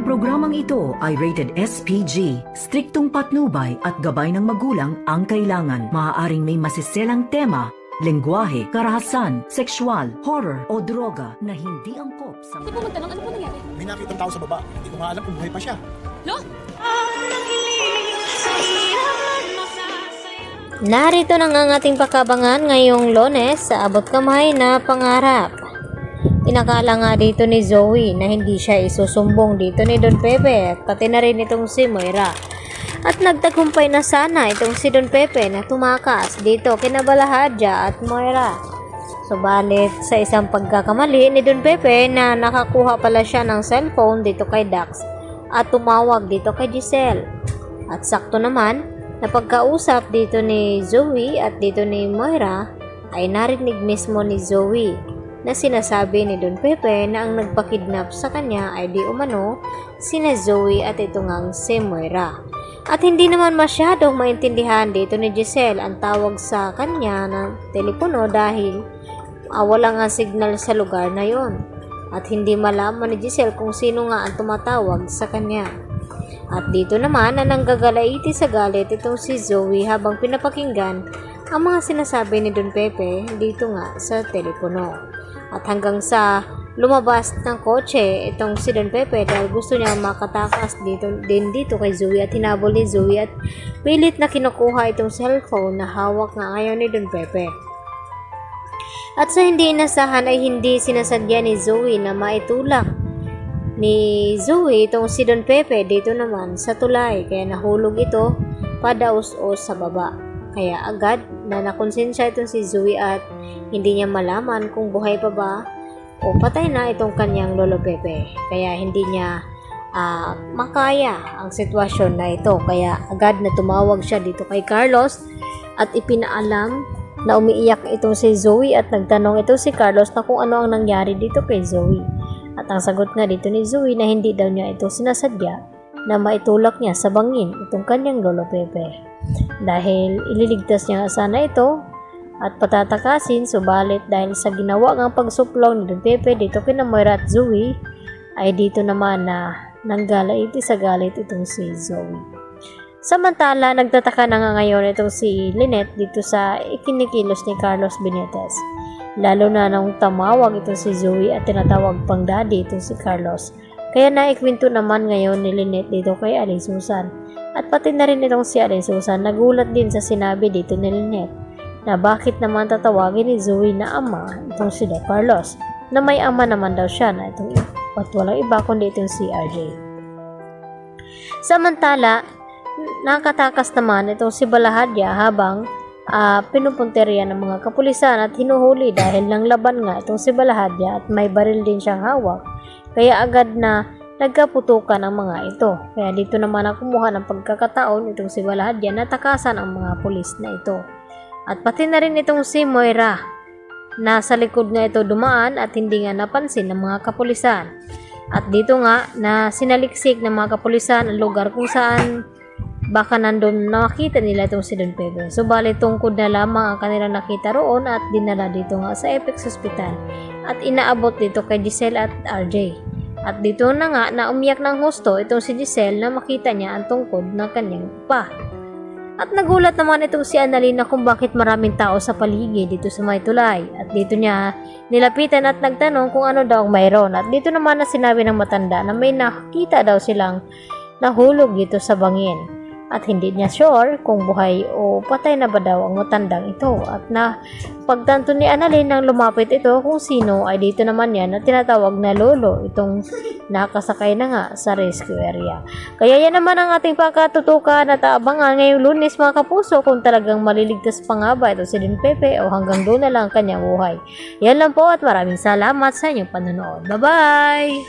Programang ito ay rated SPG, striktong patnubay at gabay ng magulang ang kailangan. Maaaring may masiselang tema, lengguwahe, karahasan, sexual, horror o droga na hindi angkop sa... Hindi po magtanong, ano po nangyari? May nakitang tao sa baba. Hindi ko nga alam kung buhay pa siya. Lo? Narito na nga ang ating pakabangan ngayong Lunes sa abot kamay na pangarap. Inakala nga dito ni Zoe na hindi siya isusumbong dito ni Don Pepe at pati na rin itong si Moira. At nagtagumpay na sana itong si Don Pepe na tumakas dito kina Balahadja at Moira. Subalit sa isang pagkakamali ni Don Pepe na nakakuha pala siya ng cellphone dito kay Dax at tumawag dito kay Giselle. At sakto naman na pagkausap dito ni Zoe at dito ni Moira ay narinig mismo ni Zoe na sinasabi ni Don Pepe na ang nagpakidnap sa kanya ay di umano sina Zoe at ito ngang si Moira. At hindi naman masyadong maintindihan dito ni Giselle ang tawag sa kanya ng telepono dahil wala nga signal sa lugar na yon. At hindi malaman ni Giselle kung sino nga ang tumatawag sa kanya. At dito naman na nanggagalaiti sa galit itong si Zoe habang pinapakinggan ang mga sinasabi ni Don Pepe dito nga sa telepono. At hanggang sa lumabas ng kotse itong si Don Pepe dahil gusto niya makatakas dito kay Zoe at hinabol ni Zoe at pilit na kinukuha itong cellphone na hawak nga ngayon ni Don Pepe. At sa hindi inasahan ay hindi sinasadya ni Zoe na maitulak ni Zoe itong si Don Pepe dito naman sa tulay kaya nahulog ito padaos-os sa baba. Kaya agad na nakonsensya itong si Zoe at hindi niya malaman kung buhay pa ba o patay na itong kanyang Lolo Pepe. Kaya hindi niya makaya ang sitwasyon na ito. Kaya agad na tumawag siya dito kay Carlos at ipinaalam na umiiyak itong si Zoe at nagtanong ito si Carlos na kung ano ang nangyari dito kay Zoe. At ang sagot nga dito ni Zoe na hindi daw niya ito sinasadya na maitulak niya sa bangin itong kanyang Lolo Pepe. Dahil ililigtas niya sana ito at patatakasin, subalit dahil sa ginawa ng pagsuplong ni Don Pepe dito kina Moira at Zoe ay dito naman na nanggalaiti sa galit itong si Zoe. Samantala, nagtataka na nga ngayon itong si Lynette dito sa ikinikilos ni Carlos Benitez. Lalo na nung tamawag itong si Zoe at tinatawag pang daddy itong si Carlos. Kaya naikwento naman ngayon ni Lynette dito kay Aling Susan. At pati na rin itong si Aling Susan nagulat din sa sinabi dito ni Lynette na bakit naman tatawagin ni Zoe na ama itong si Don Carlos na may ama naman daw siya na itong at walang iba kundi itong si RJ. Samantala, nakatakas naman itong si Balahadja habang pinupunteriya ng mga kapulisan at hinuhuli dahil lang laban nga itong si Balahadja at may baril din siyang hawak. Kaya agad na nagkaputukan ang mga ito. Kaya dito naman ang kumuha ng pagkakataon itong si Balahadja na takasan ang mga pulis na ito. At pati na rin itong si Moira na sa likod nga ito dumaan at hindi nga napansin ng mga kapulisan. At dito nga na sinaliksik ng mga kapulisan ang lugar kung saan baka nandun nakita nila itong si Don Pepe. Subalit tungkod na lamang ang kanilang nakita roon at dinala dito nga sa Apex Hospital at inaabot dito kay Giselle at RJ. At dito na nga na umiyak ng husto itong si Giselle na makita niya ang tungkod ng kanyang pa. At nagulat naman itong si Annalyn na kung bakit maraming tao sa paligid dito sa may tulay. At dito niya nilapitan at nagtanong kung ano daw ang mayroon. At dito naman na sinabi ng matanda na may nakita daw silang nahulog dito sa bangin. At hindi niya sure kung buhay o patay na ba daw ang matandang ito. At na pagtanto ni Annalyn nang lumapit ito kung sino ay dito naman yan na tinatawag na lolo itong nakasakay na nga sa rescue area. Kaya yan naman ang ating pagkatutukan at abangan ngayong Lunes mga kapuso kung talagang maliligtas pa nga ba ito si Don Pepe o hanggang doon na lang ang kanyang buhay. Yan lang po at maraming salamat sa inyong panonood. Bye-bye!